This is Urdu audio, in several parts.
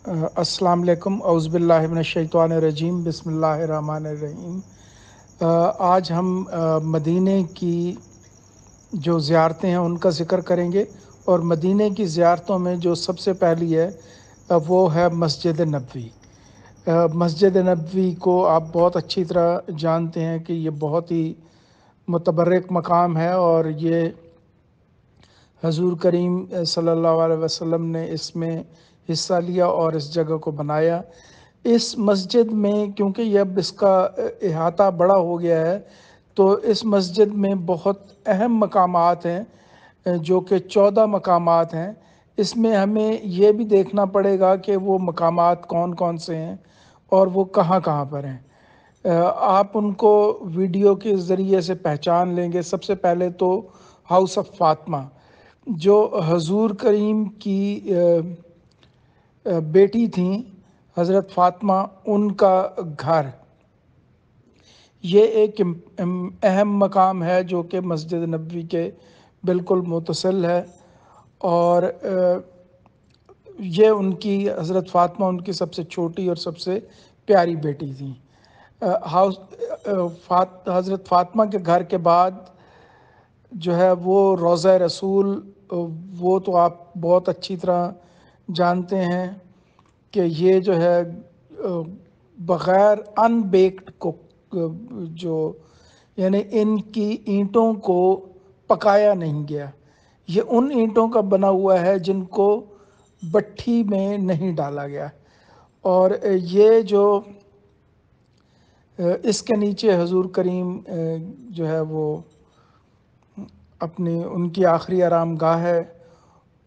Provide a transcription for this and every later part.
السلام علیکم، اعوذ باللہ من الشیطان الرجیم، بسم اللہ الرحمن الرحیم۔ آج ہم مدینے کی جو زیارتیں ہیں ان کا ذکر کریں گے، اور مدینے کی زیارتوں میں جو سب سے پہلی ہے وہ ہے مسجد نبوی۔ مسجد نبوی کو آپ بہت اچھی طرح جانتے ہیں کہ یہ بہت ہی متبرک مقام ہے، اور یہ حضور کریم صلی اللہ علیہ وسلم نے اس میں حصہ لیا اور اس جگہ کو بنایا۔ اس مسجد میں کیونکہ یہ اب اس کا احاطہ بڑا ہو گیا ہے، تو اس مسجد میں بہت اہم مقامات ہیں، جو کہ 14 مقامات ہیں۔ اس میں ہمیں یہ بھی دیکھنا پڑے گا کہ وہ مقامات کون کون سے ہیں اور وہ کہاں کہاں پر ہیں۔ آپ ان کو ویڈیو کے ذریعے سے پہچان لیں گے۔ سب سے پہلے تو ہاؤس آف فاطمہ، جو حضور کریم کی بیٹی تھیں حضرت فاطمہ، ان کا گھر، یہ ایک اہم مقام ہے جو کہ مسجد نبوی کے بالکل متصل ہے، اور یہ ان کی حضرت فاطمہ ان کی سب سے چھوٹی اور سب سے پیاری بیٹی تھیں۔ حضرت فاطمہ کے گھر کے بعد جو ہے وہ روضہ رسول، وہ تو آپ بہت اچھی طرح جانتے ہیں کہ یہ جو ہے بغیر ان بیکڈ جو یعنی ان کی اینٹوں کو پکایا نہیں گیا، یہ ان اینٹوں کا بنا ہوا ہے جن کو بٹھی میں نہیں ڈالا گیا، اور یہ جو اس کے نیچے حضور کریم جو ہے وہ اپنی ان کی آخری آرام گاہ ہے،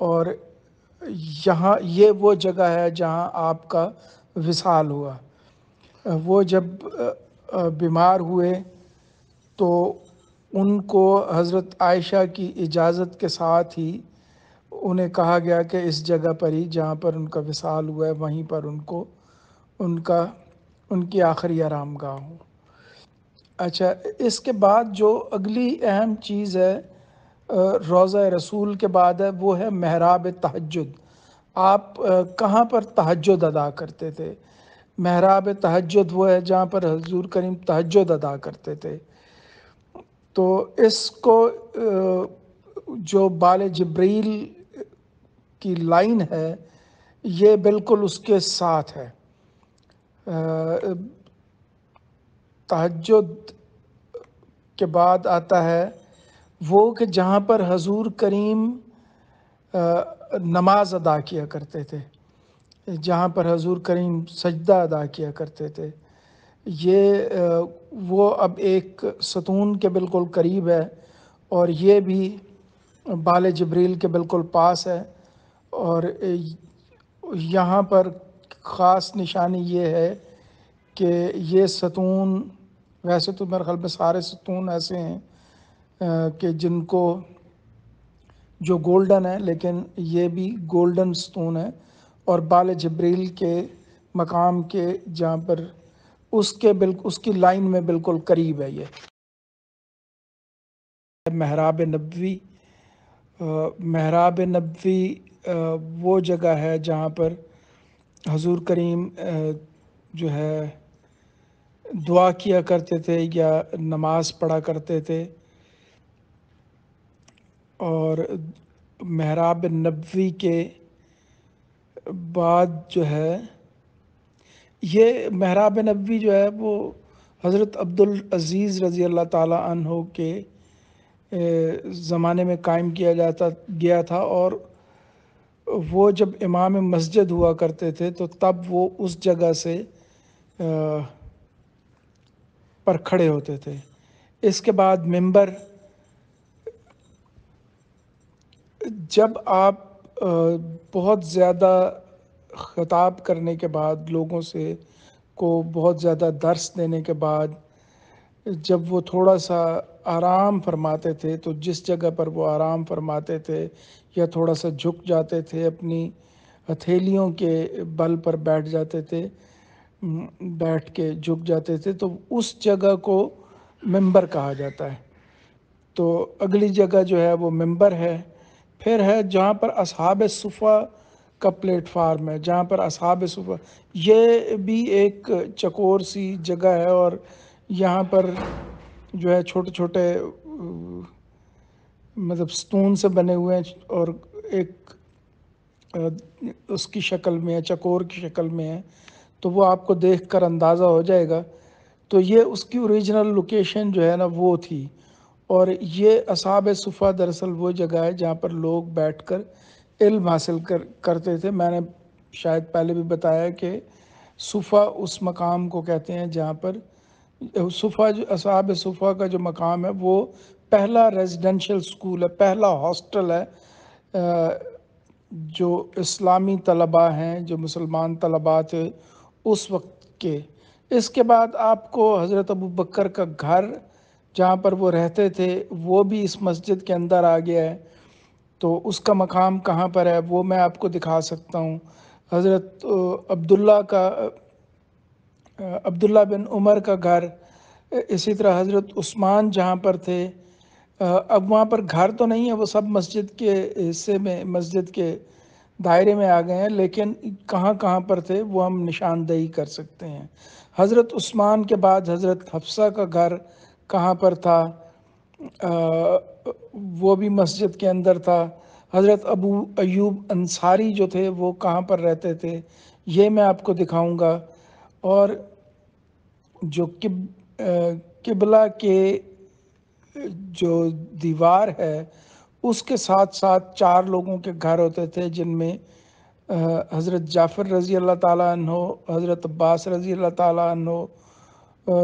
اور یہاں یہ وہ جگہ ہے جہاں آپ کا وصال ہوا۔ وہ جب بیمار ہوئے تو ان کو حضرت عائشہ کی اجازت کے ساتھ ہی انہیں کہا گیا کہ اس جگہ پر ہی جہاں پر ان کا وصال ہوا ہے وہیں پر ان کی آخری آرام گاہ ہو۔ اچھا، اس کے بعد جو اگلی اہم چیز ہے روضہ رسول کے بعد ہے، وہ ہے محراب تہجد۔ آپ کہاں پر تہجد ادا کرتے تھے؟ محراب تہجد وہ ہے جہاں پر حضور کریم تہجد ادا کرتے تھے۔ تو اس کو جو بال جبریل کی لائن ہے، یہ بالکل اس کے ساتھ ہے۔ تہجد کے بعد آتا ہے وہ کہ جہاں پر حضور کریم نماز ادا کیا کرتے تھے، جہاں پر حضور کریم سجدہ ادا کیا کرتے تھے، یہ وہ اب ایک ستون کے بالکل قریب ہے، اور یہ بھی بال جبریل کے بالکل پاس ہے۔ اور یہاں پر خاص نشانی یہ ہے کہ یہ ستون، ویسے تو میرے خیال میں سارے ستون ایسے ہیں کہ جن کو جو گولڈن ہے، لیکن یہ بھی گولڈن ستون ہے، اور بال جبریل کے مقام کے جہاں پر اس کی لائن میں بالکل قریب ہے۔ یہ محراب نبوی، محراب نبوی وہ جگہ ہے جہاں پر حضور کریم جو ہے دعا کیا کرتے تھے یا نماز پڑھا کرتے تھے۔ اور محراب نبوی کے بعد جو ہے یہ محراب نبوی جو ہے وہ حضرت عبدالعزیز رضی اللہ تعالیٰ عنہ کے زمانے میں قائم کیا گیا تھا، اور وہ جب امام مسجد ہوا کرتے تھے تو تب وہ اس جگہ سے پر کھڑے ہوتے تھے۔ اس کے بعد منبر، جب آپ بہت زیادہ خطاب کرنے کے بعد لوگوں سے کو بہت زیادہ درس دینے کے بعد جب وہ تھوڑا سا آرام فرماتے تھے، تو جس جگہ پر وہ آرام فرماتے تھے یا تھوڑا سا جھک جاتے تھے، اپنی ہتھیلیوں کے بل پر بیٹھ جاتے تھے، بیٹھ کے جھک جاتے تھے، تو اس جگہ کو منبر کہا جاتا ہے۔ تو اگلی جگہ جو ہے وہ منبر ہے۔ پھر ہے جہاں پر اصحاب صفہ کا پلیٹ فارم ہے جہاں پر اصحاب صفا، یہ بھی ایک چکور سی جگہ ہے، اور یہاں پر جو ہے چھوٹے چھوٹے مطلب ستون سے بنے ہوئے ہیں، اور ایک اس کی شکل میں ہے، چکور کی شکل میں ہے، تو وہ آپ کو دیکھ کر اندازہ ہو جائے گا۔ تو یہ اس کی اوریجنل لوکیشن جو ہے نا وہ تھی، اور یہ اصحاب صفا دراصل وہ جگہ ہے جہاں پر لوگ بیٹھ کر علم حاصل کرتے تھے۔ میں نے شاید پہلے بھی بتایا کہ صفا اس مقام کو کہتے ہیں جہاں پر صفا، جو اصحاب صفا کا جو مقام ہے وہ پہلا ریزیڈنشل سکول ہے، پہلا ہاسٹل ہے جو اسلامی طلباء ہیں، جو مسلمان طلباء تھے اس وقت کے۔ اس کے بعد آپ کو حضرت ابو بکر کا گھر جہاں پر وہ رہتے تھے وہ بھی اس مسجد کے اندر آ گیا ہے، تو اس کا مقام کہاں پر ہے وہ میں آپ کو دکھا سکتا ہوں۔ حضرت عبداللہ بن عمر کا گھر، اسی طرح حضرت عثمان جہاں پر تھے، اب وہاں پر گھر تو نہیں ہے، وہ سب مسجد کے حصے میں، مسجد کے دائرے میں آ گئے ہیں، لیکن کہاں کہاں پر تھے وہ ہم نشاندہی کر سکتے ہیں۔ حضرت عثمان کے بعد حضرت حفصہ کا گھر کہاں پر تھا، وہ بھی مسجد کے اندر تھا۔ حضرت ابو ایوب انصاری جو تھے وہ کہاں پر رہتے تھے یہ میں آپ کو دکھاؤں گا، اور جو قبلہ کے جو دیوار ہے اس کے ساتھ ساتھ 4 لوگوں کے گھر ہوتے تھے، جن میں حضرت جعفر رضی اللہ تعالیٰ عنہ، حضرت عباس رضی اللہ تعالیٰ عنہ،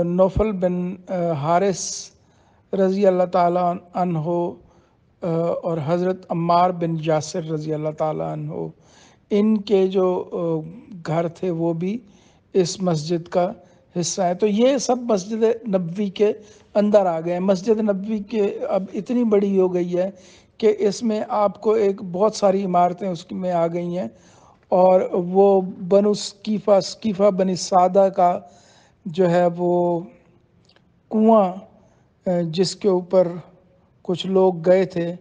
نوفل بن حارث رضی اللہ تعالیٰ عنہ، اور حضرت عمار بن یاسر رضی اللہ تعالیٰ عنہ، ان کے جو گھر تھے وہ بھی اس مسجد کا حصہ ہے۔ تو یہ سب مسجد نبوی کے اندر آ گئے ہیں۔ مسجد نبوی کے اب اتنی بڑی ہو گئی ہے کہ اس میں آپ کو ایک بہت ساری عمارتیں اس میں آ گئی ہیں، اور وہ بنو سقیفہ بنی سعدہ کا جو ہے وہ کنواں جس کے اوپر کچھ لوگ گئے تھے،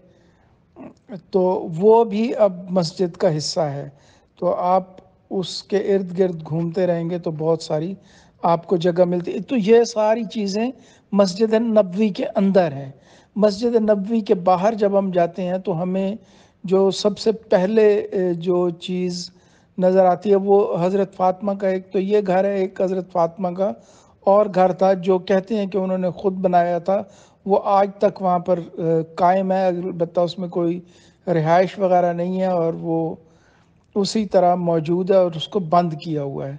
تو وہ بھی اب مسجد کا حصہ ہے۔ تو آپ اس کے ارد گرد گھومتے رہیں گے تو بہت ساری آپ کو جگہ ملتی ہے۔ تو یہ ساری چیزیں مسجد نبوی کے اندر ہیں۔ مسجد نبوی کے باہر جب ہم جاتے ہیں تو ہمیں جو سب سے پہلے جو چیز نظر آتی ہے وہ حضرت فاطمہ کا ایک تو یہ گھر ہے، ایک حضرت فاطمہ کا اور گھر تھا جو کہتے ہیں کہ انہوں نے خود بنایا تھا، وہ آج تک وہاں پر قائم ہے، البتہ اس میں کوئی رہائش وغیرہ نہیں ہے، اور وہ اسی طرح موجود ہے اور اس کو بند کیا ہوا ہے۔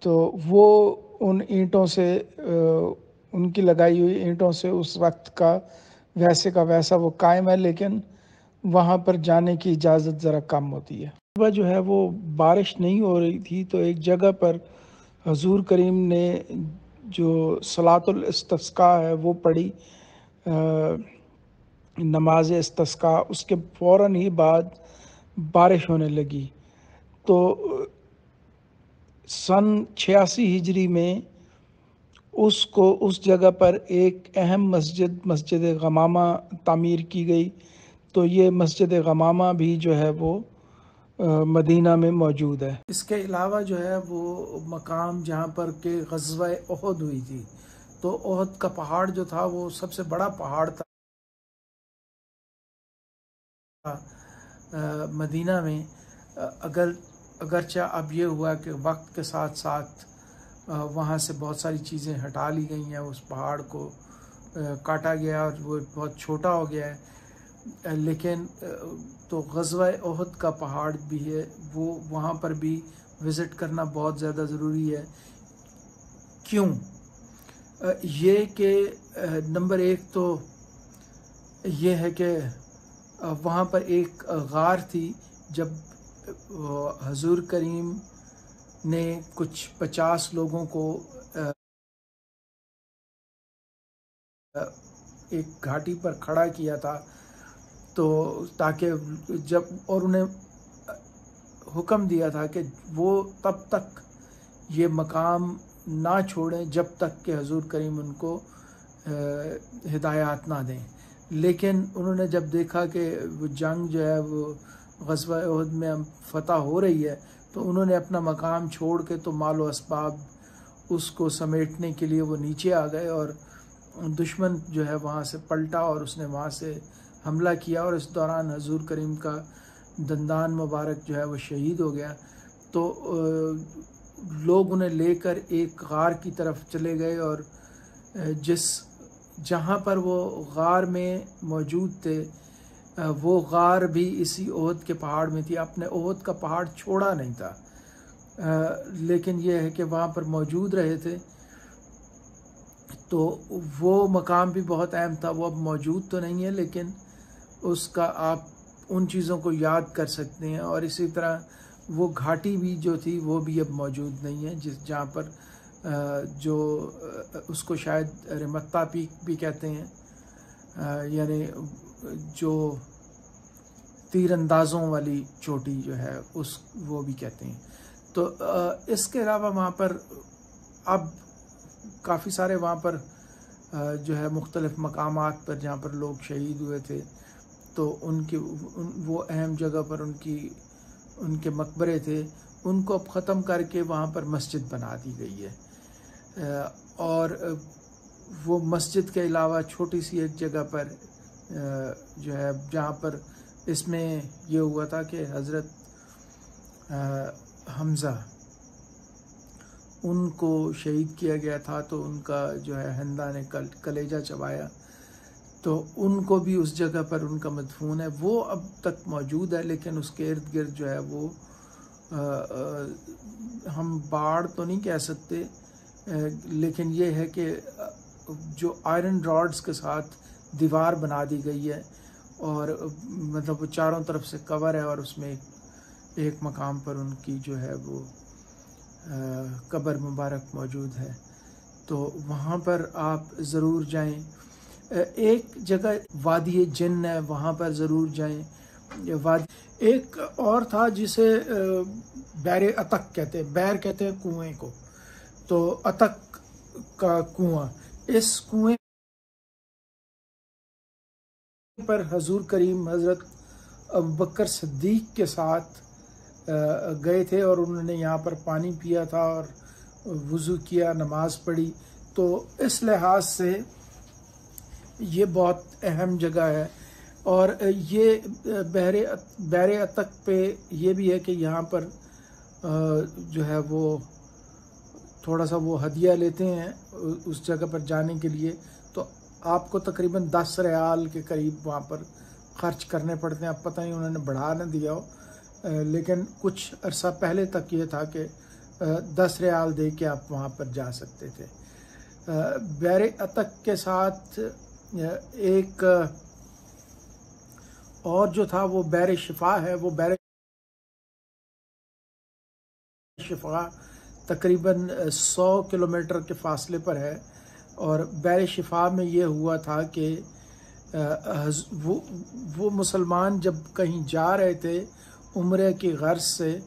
تو وہ ان اینٹوں سے، ان کی لگائی ہوئی اینٹوں سے اس وقت کا ویسا وہ قائم ہے، لیکن وہاں پر جانے کی اجازت ذرا کم ہوتی ہے۔ صبح جو ہے وہ بارش نہیں ہو رہی تھی، تو ایک جگہ پر حضور کریم نے جو صلاۃ الاستسقاء ہے وہ پڑھی، نماز استسقاء، اس کے فوراً ہی بعد بارش ہونے لگی۔ تو سن 86 ہجری میں اس جگہ پر ایک اہم مسجد غمامہ تعمیر کی گئی۔ تو یہ مسجد غمامہ بھی جو ہے وہ مدینہ میں موجود ہے۔ اس کے علاوہ جو ہے وہ مقام جہاں پر کہ غزوہ احد ہوئی تھی، تو احد کا پہاڑ جو تھا وہ سب سے بڑا پہاڑ تھا مدینہ میں، اگرچہ اب یہ ہوا کہ وقت کے ساتھ ساتھ وہاں سے بہت ساری چیزیں ہٹا لی گئی ہیں، اس پہاڑ کو کاٹا گیا اور وہ بہت چھوٹا ہو گیا ہے، لیکن تو غزوہ احد کا پہاڑ بھی ہے، وہ وہاں پر بھی وزٹ کرنا بہت زیادہ ضروری ہے۔ کیوں؟ یہ کہ نمبر ایک تو یہ ہے کہ وہاں پر ایک غار تھی، جب حضور کریم نے کچھ 50 لوگوں کو ایک گھاٹی پر کھڑا کیا تھا، تو تاکہ جب اور انہیں حکم دیا تھا کہ وہ تب تک یہ مقام نہ چھوڑیں جب تک کہ حضور کریم ان کو ہدایات نہ دیں، لیکن انہوں نے جب دیکھا کہ وہ جنگ جو ہے وہ غزوہ احد میں فتح ہو رہی ہے تو انہوں نے اپنا مقام چھوڑ کے تو مال و اسباب اس کو سمیٹنے کے لیے وہ نیچے آ گئے، اور دشمن جو ہے وہاں سے پلٹا اور اس نے وہاں سے حملہ کیا، اور اس دوران حضور کریم کا دندان مبارک جو ہے وہ شہید ہو گیا۔ تو لوگ انہیں لے کر ایک غار کی طرف چلے گئے، اور جہاں پر وہ غار میں موجود تھے وہ غار بھی اسی احد کے پہاڑ میں تھی۔ اپنے احد کا پہاڑ چھوڑا نہیں تھا، لیکن یہ ہے کہ وہاں پر موجود رہے تھے۔ تو وہ مقام بھی بہت اہم تھا، وہ اب موجود تو نہیں ہے لیکن اس کا آپ ان چیزوں کو یاد کر سکتے ہیں۔ اور اسی طرح وہ گھاٹی بھی جو تھی وہ بھی اب موجود نہیں ہے، جہاں پر جو اس کو شاید رمتا پیک بھی کہتے ہیں، یعنی جو تیر اندازوں والی چوٹی جو ہے وہ بھی کہتے ہیں۔ تو اس کے علاوہ وہاں پر اب کافی سارے وہاں پر جو ہے مختلف مقامات پر جہاں پر لوگ شہید ہوئے تھے تو وہ اہم جگہ پر ان کے مقبرے تھے، ان کو اب ختم کر کے وہاں پر مسجد بنا دی گئی ہے۔ اور وہ مسجد کے علاوہ چھوٹی سی ایک جگہ پر جو ہے جہاں پر اس میں یہ ہوا تھا کہ حضرت حمزہ ان کو شہید کیا گیا تھا، تو ان کا جو ہے ہندا نے کلیجہ چبایا، تو ان کو بھی اس جگہ پر ان کا مدفون ہے، وہ اب تک موجود ہے۔ لیکن اس کے ارد گرد جو ہے وہ ہم باڑ تو نہیں کہہ سکتے، لیکن یہ ہے کہ جو آئرن راڈز کے ساتھ دیوار بنا دی گئی ہے، اور مطلب وہ چاروں طرف سے کور ہے، اور اس میں ایک مقام پر ان کی جو ہے وہ قبر مبارک موجود ہے۔ تو وہاں پر آپ ضرور جائیں۔ ایک جگہ وادی جن ہے، وہاں پر ضرور جائیں۔ ایک اور تھا جسے بیر عتق کہتے ہیں، بیر کہتے ہیں کنویں کو، تو عتق کا کنواں، اس کنویں پر حضور کریم حضرت ابوبکر صدیق کے ساتھ گئے تھے، اور انہوں نے یہاں پر پانی پیا تھا اور وضو کیا، نماز پڑھی۔ تو اس لحاظ سے یہ بہت اہم جگہ ہے۔ اور یہ بحر عتق پہ یہ بھی ہے کہ یہاں پر جو ہے وہ تھوڑا سا وہ ہدیہ لیتے ہیں اس جگہ پر جانے کے لیے، تو آپ کو تقریباً 10 ریال کے قریب وہاں پر خرچ کرنے پڑتے ہیں۔ اب پتہ نہیں انہوں نے بڑھا نہ دیا ہو، لیکن کچھ عرصہ پہلے تک یہ تھا کہ 10 ریال دے کے آپ وہاں پر جا سکتے تھے۔ بحر عتق کے ساتھ ایک اور جو تھا وہ بحر شفا ہے۔ وہ بحر شفا تقریباً 100 کلومیٹر کے فاصلے پر ہے، اور بحر شفا میں یہ ہوا تھا کہ وہ مسلمان جب کہیں جا رہے تھے عمرے کی غرض سے،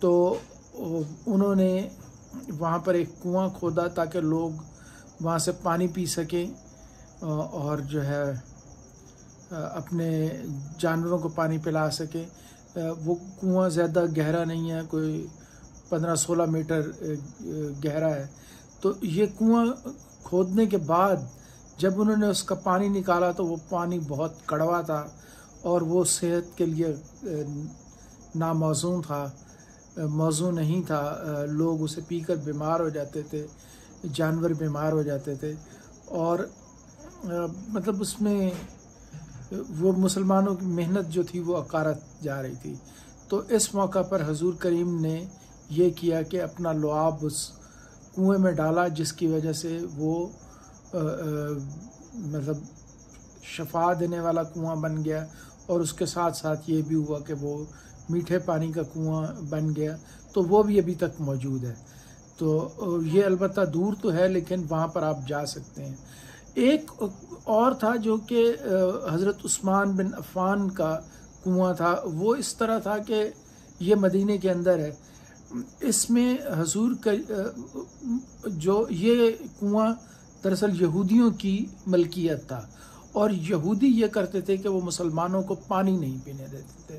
تو انہوں نے وہاں پر ایک کنواں کھودا تاکہ لوگ وہاں سے پانی پی سکیں اور جو ہے اپنے جانوروں کو پانی پلا سکیں۔ وہ کنواں زیادہ گہرا نہیں ہے، کوئی 15-16 میٹر گہرا ہے۔ تو یہ کنواں کھودنے کے بعد جب انہوں نے اس کا پانی نکالا تو وہ پانی بہت کڑوا تھا، اور وہ صحت کے لیے ناموزوں تھا، موزوں نہیں تھا۔ لوگ اسے پی کر بیمار ہو جاتے تھے، جانور بیمار ہو جاتے تھے، اور مطلب اس میں وہ مسلمانوں کی محنت جو تھی وہ اکارت جا رہی تھی۔ تو اس موقع پر حضور کریم نے یہ کیا کہ اپنا لعاب اس کنویں میں ڈالا، جس کی وجہ سے وہ مطلب شفا دینے والا کنواں بن گیا، اور اس کے ساتھ ساتھ یہ بھی ہوا کہ وہ میٹھے پانی کا کنواں بن گیا۔ تو وہ بھی ابھی تک موجود ہے۔ تو یہ البتہ دور تو ہے لیکن وہاں پر آپ جا سکتے ہیں۔ ایک اور تھا جو کہ حضرت عثمان بن عفان کا کنواں تھا۔ وہ اس طرح تھا کہ یہ مدینے کے اندر ہے۔ اس میں حضور کا جو یہ کنواں دراصل یہودیوں کی ملکیت تھا، اور یہودی یہ کرتے تھے کہ وہ مسلمانوں کو پانی نہیں پینے دیتے تھے۔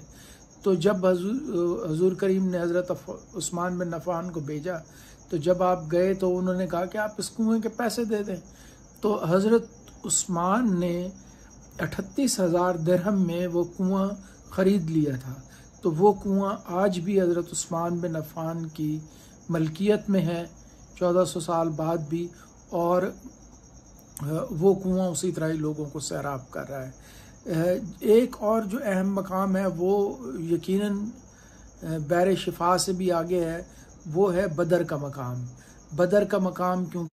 تو جب حضور کریم نے حضرت عثمان بن عفان کو بھیجا تو جب آپ گئے تو انہوں نے کہا کہ آپ اس کنویں کے پیسے دے دیں، تو حضرت عثمان نے 38,000 درہم میں وہ کنواں خرید لیا تھا۔ تو وہ کنواں آج بھی حضرت عثمان بن عفان کی ملکیت میں ہے 1400 سال بعد بھی، اور وہ کنواں اسی طرح ہی لوگوں کو سیراب کر رہا ہے۔ ایک اور جو اہم مقام ہے وہ یقیناً بحر شفا سے بھی آگے ہے، وہ ہے بدر کا مقام۔ بدر کا مقام کیونکہ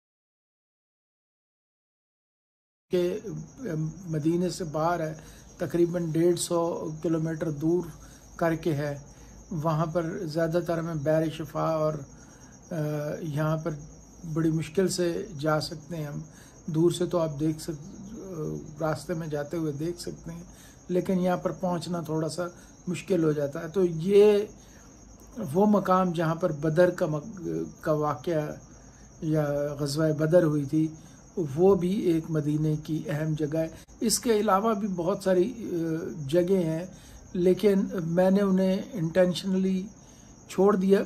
مدینے سے باہر ہے، تقریباً 150 کلومیٹر دور کر کے ہے، وہاں پر زیادہ تر میں بحر شفا اور یہاں پر بڑی مشکل سے جا سکتے ہیں ہم، دور سے تو آپ دیکھ راستے میں جاتے ہوئے دیکھ سکتے ہیں، لیکن یہاں پر پہنچنا تھوڑا سا مشکل ہو جاتا ہے۔ تو یہ وہ مقام جہاں پر بدر کا واقعہ یا غزوہ بدر ہوئی تھی، وہ بھی ایک مدینے کی اہم جگہ ہے۔ اس کے علاوہ بھی بہت ساری جگہیں ہیں، لیکن میں نے انہیں انٹینشنلی چھوڑ دیا۔